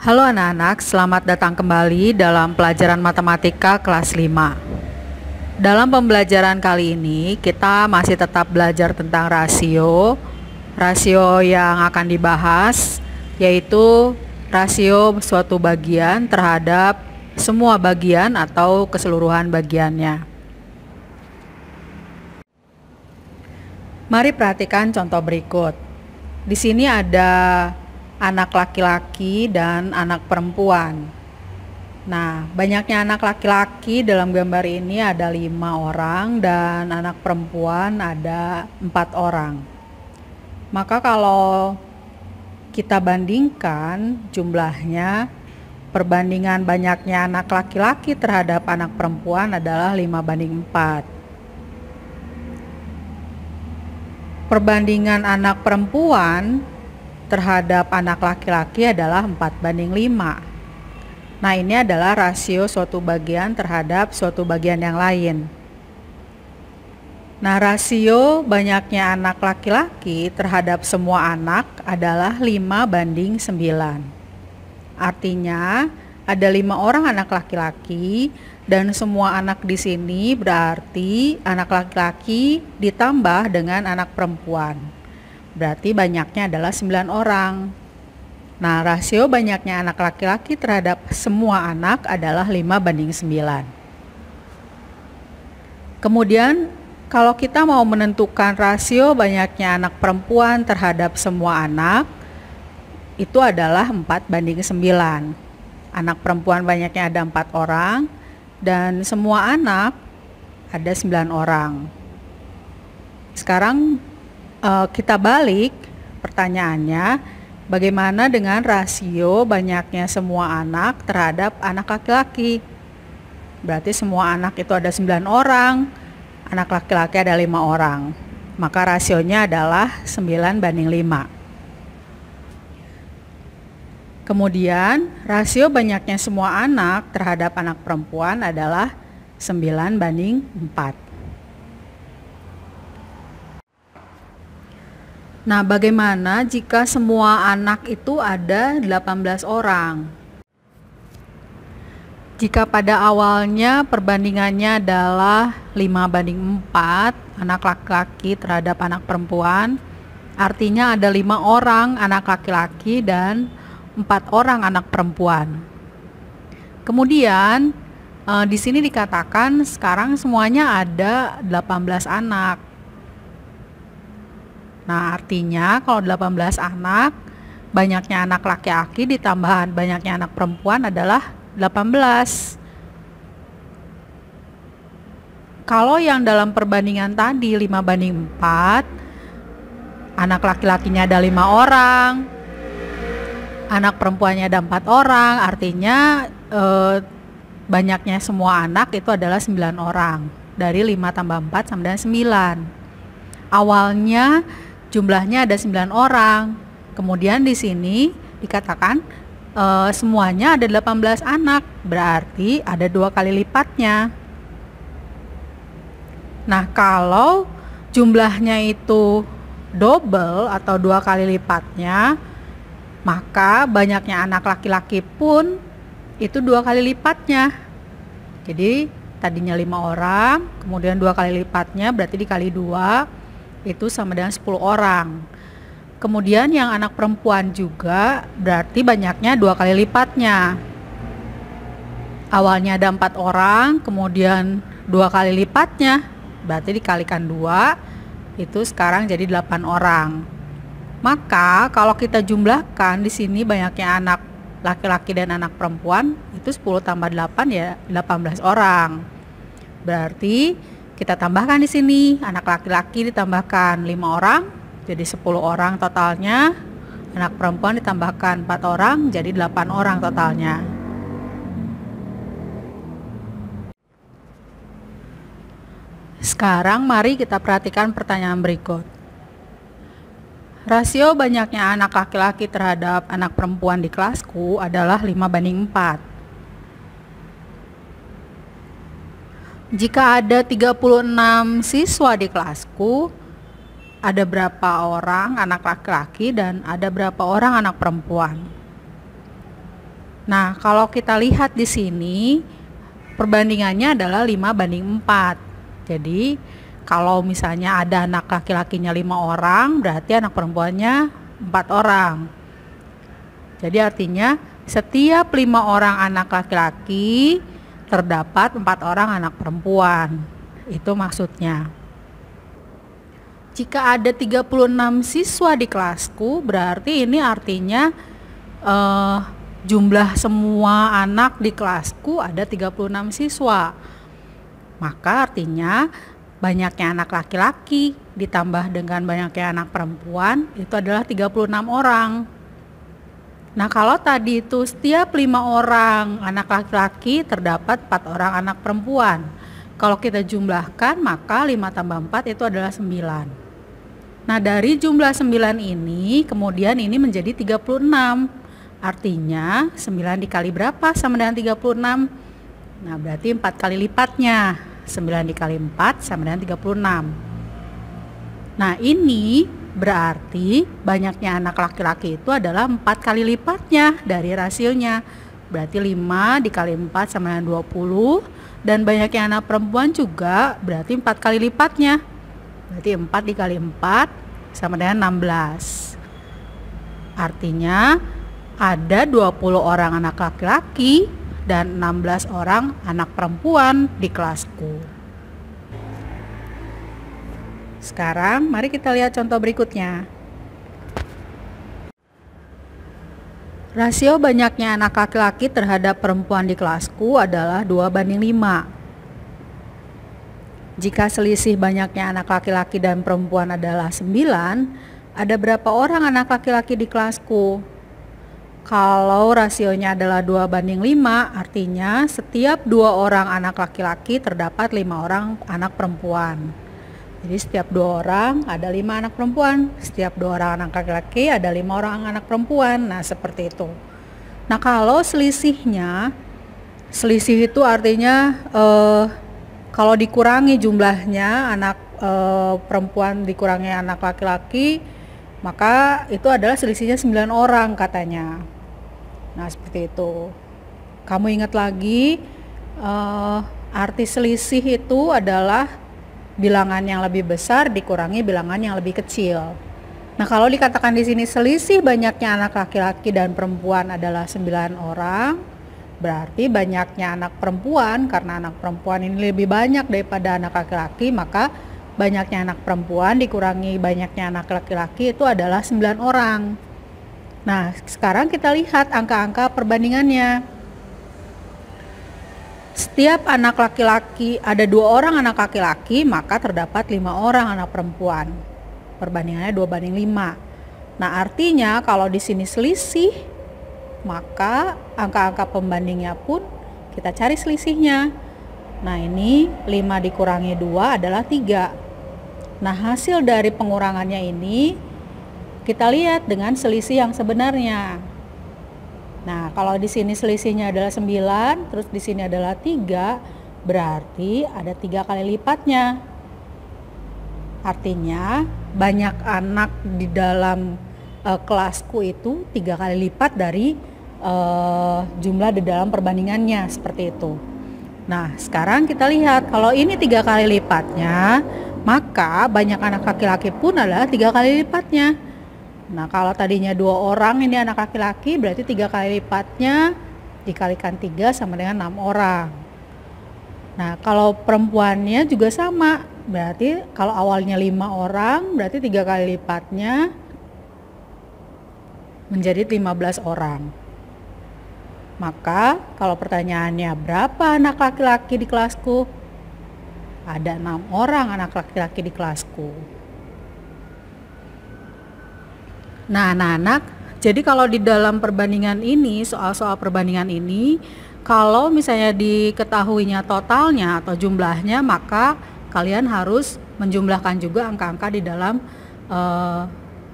Halo anak-anak, selamat datang kembali dalam pelajaran matematika kelas 5. Dalam pembelajaran kali ini, kita masih tetap belajar tentang rasio. Rasio yang akan dibahas yaitu rasio suatu bagian terhadap semua bagian atau keseluruhan bagiannya. Mari perhatikan contoh berikut. Di sini ada anak laki-laki dan anak perempuan. Nah, banyaknya anak laki-laki dalam gambar ini ada 5 orang dan anak perempuan ada 4 orang. Maka kalau kita bandingkan jumlahnya, perbandingan banyaknya anak laki-laki terhadap anak perempuan adalah 5:4. Perbandingan anak perempuan terhadap anak laki-laki adalah 4:5. Nah, ini adalah rasio suatu bagian terhadap suatu bagian yang lain. Nah, rasio banyaknya anak laki-laki terhadap semua anak adalah 5:9. Artinya, ada 5 orang anak laki-laki dan semua anak di sini berarti anak laki-laki ditambah dengan anak perempuan. Berarti banyaknya adalah 9 orang. Nah, rasio banyaknya anak laki-laki terhadap semua anak adalah 5:9. Kemudian, kalau kita mau menentukan rasio banyaknya anak perempuan terhadap semua anak, itu adalah 4:9. Anak perempuan banyaknya ada 4 orang, dan semua anak ada 9 orang. Sekarang kita balik pertanyaannya, bagaimana dengan rasio banyaknya semua anak terhadap anak laki-laki? Berarti semua anak itu ada 9 orang, anak laki-laki ada 5 orang. Maka rasionya adalah 9:5. Kemudian rasio banyaknya semua anak terhadap anak perempuan adalah 9:4. Nah, bagaimana jika semua anak itu ada 18 orang? Jika pada awalnya perbandingannya adalah 5:4, anak laki-laki terhadap anak perempuan, artinya ada 5 orang anak laki-laki dan 4 orang anak perempuan. Kemudian di sini dikatakan sekarang semuanya ada 18 anak. Nah, artinya kalau 18 anak, banyaknya anak laki-laki ditambah banyaknya anak perempuan adalah 18. Kalau yang dalam perbandingan tadi 5:4, anak laki-lakinya ada 5 orang, anak perempuannya ada 4 orang, artinya banyaknya semua anak itu adalah 9 orang. Dari 5 tambah 4 sama dengan 9. Awalnya jumlahnya ada 9 orang. Kemudian di sini dikatakan semuanya ada 18 anak, berarti ada 2 kali lipatnya. Nah, kalau jumlahnya itu double atau 2 kali lipatnya, maka banyaknya anak laki-laki pun itu 2 kali lipatnya. Jadi tadinya 5 orang, kemudian 2 kali lipatnya berarti dikali 2, itu sama dengan 10 orang. Kemudian yang anak perempuan juga berarti banyaknya 2 kali lipatnya. Awalnya ada 4 orang, kemudian 2 kali lipatnya, berarti dikalikan 2, itu sekarang jadi 8 orang. Maka kalau kita jumlahkan di sini banyaknya anak laki-laki dan anak perempuan, itu 10 tambah 8 ya 18 orang. Berarti kita tambahkan di sini, anak laki-laki ditambahkan 5 orang, jadi 10 orang totalnya. Anak perempuan ditambahkan 4 orang, jadi 8 orang totalnya. Sekarang mari kita perhatikan pertanyaan berikut. Rasio banyaknya anak laki-laki terhadap anak perempuan di kelasku adalah 5:4. Jika ada 36 siswa di kelasku, ada berapa orang anak laki-laki dan ada berapa orang anak perempuan? Nah, kalau kita lihat di sini perbandingannya adalah 5:4. Jadi kalau misalnya ada anak laki-lakinya 5 orang, berarti anak perempuannya 4 orang. Jadi artinya setiap 5 orang anak laki-laki terdapat 4 orang anak perempuan. Itu maksudnya. Jika ada 36 siswa di kelasku, berarti ini artinya jumlah semua anak di kelasku ada 36 siswa. Maka artinya banyaknya anak laki-laki ditambah dengan banyaknya anak perempuan itu adalah 36 orang. Nah, kalau tadi itu setiap 5 orang anak laki-laki terdapat 4 orang anak perempuan. Kalau kita jumlahkan maka 5 tambah 4 itu adalah 9. Nah, dari jumlah 9 ini kemudian ini menjadi 36. Artinya 9 dikali berapa sama dengan 36? Nah, berarti 4 kali lipatnya. 9 dikali 4 sama dengan 36. Nah, ini berarti banyaknya anak laki-laki itu adalah 4 kali lipatnya dari rasionya. Berarti 5 dikali 4 sama dengan 20. Dan banyaknya anak perempuan juga berarti 4 kali lipatnya. Berarti 4 dikali 4 sama dengan 16. Artinya ada 20 orang anak laki-laki dan 16 orang anak perempuan di kelasku. Sekarang mari kita lihat contoh berikutnya. Rasio banyaknya anak laki-laki terhadap perempuan di kelasku adalah 2:5. Jika selisih banyaknya anak laki-laki dan perempuan adalah 9, ada berapa orang anak laki-laki di kelasku? Kalau rasionya adalah 2:5, artinya setiap 2 orang anak laki-laki terdapat 5 orang anak perempuan. Jadi setiap 2 orang ada 5 anak perempuan, setiap 2 orang anak laki-laki ada 5 orang anak perempuan. Nah, seperti itu. Nah, kalau selisih itu artinya kalau dikurangi jumlahnya anak perempuan dikurangi anak laki-laki, maka itu adalah selisihnya 9 orang katanya. Nah, seperti itu. Kamu ingat lagi arti selisih itu adalah bilangan yang lebih besar dikurangi bilangan yang lebih kecil. Nah, kalau dikatakan di sini selisih banyaknya anak laki-laki dan perempuan adalah 9 orang, berarti banyaknya anak perempuan, karena anak perempuan ini lebih banyak daripada anak laki-laki, maka banyaknya anak perempuan dikurangi banyaknya anak laki-laki itu adalah 9 orang. Nah, sekarang kita lihat angka-angka perbandingannya. Setiap anak laki-laki ada 2 orang anak laki-laki, maka terdapat 5 orang anak perempuan. Perbandingannya 2:5. Nah, artinya kalau di sini selisih, maka angka-angka pembandingnya pun kita cari selisihnya. Nah, ini 5 dikurangi 2 adalah 3. Nah, hasil dari pengurangannya ini kita lihat dengan selisih yang sebenarnya. Nah, kalau di sini selisihnya adalah 9, terus di sini adalah 3, berarti ada 3 kali lipatnya. Artinya banyak anak di dalam kelasku itu 3 kali lipat dari jumlah di dalam perbandingannya, seperti itu. Nah, sekarang kita lihat kalau ini 3 kali lipatnya, maka banyak anak laki-laki pun adalah 3 kali lipatnya. Nah, kalau tadinya 2 orang ini anak laki-laki, berarti 3 kali lipatnya dikalikan 3 sama dengan 6 orang. Nah, kalau perempuannya juga sama, berarti kalau awalnya 5 orang, berarti 3 kali lipatnya menjadi 15 orang. Maka kalau pertanyaannya berapa anak laki-laki di kelasku? Ada 6 orang anak laki-laki di kelasku. Nah, anak-anak, jadi kalau di dalam perbandingan ini, soal-soal perbandingan ini, kalau misalnya diketahuinya totalnya atau jumlahnya, maka kalian harus menjumlahkan juga angka-angka di dalam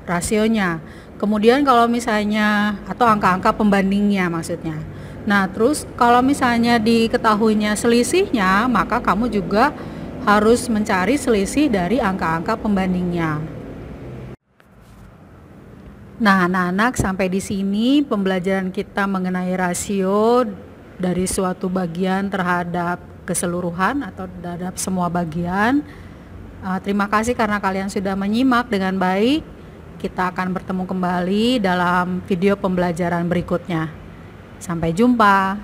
rasionya. Kemudian kalau misalnya, atau angka-angka pembandingnya maksudnya. Nah, terus kalau misalnya diketahuinya selisihnya, maka kamu juga harus mencari selisih dari angka-angka pembandingnya. Nah, anak-anak, sampai di sini pembelajaran kita mengenai rasio dari suatu bagian terhadap keseluruhan atau terhadap semua bagian. Terima kasih karena kalian sudah menyimak dengan baik. Kita akan bertemu kembali dalam video pembelajaran berikutnya. Sampai jumpa.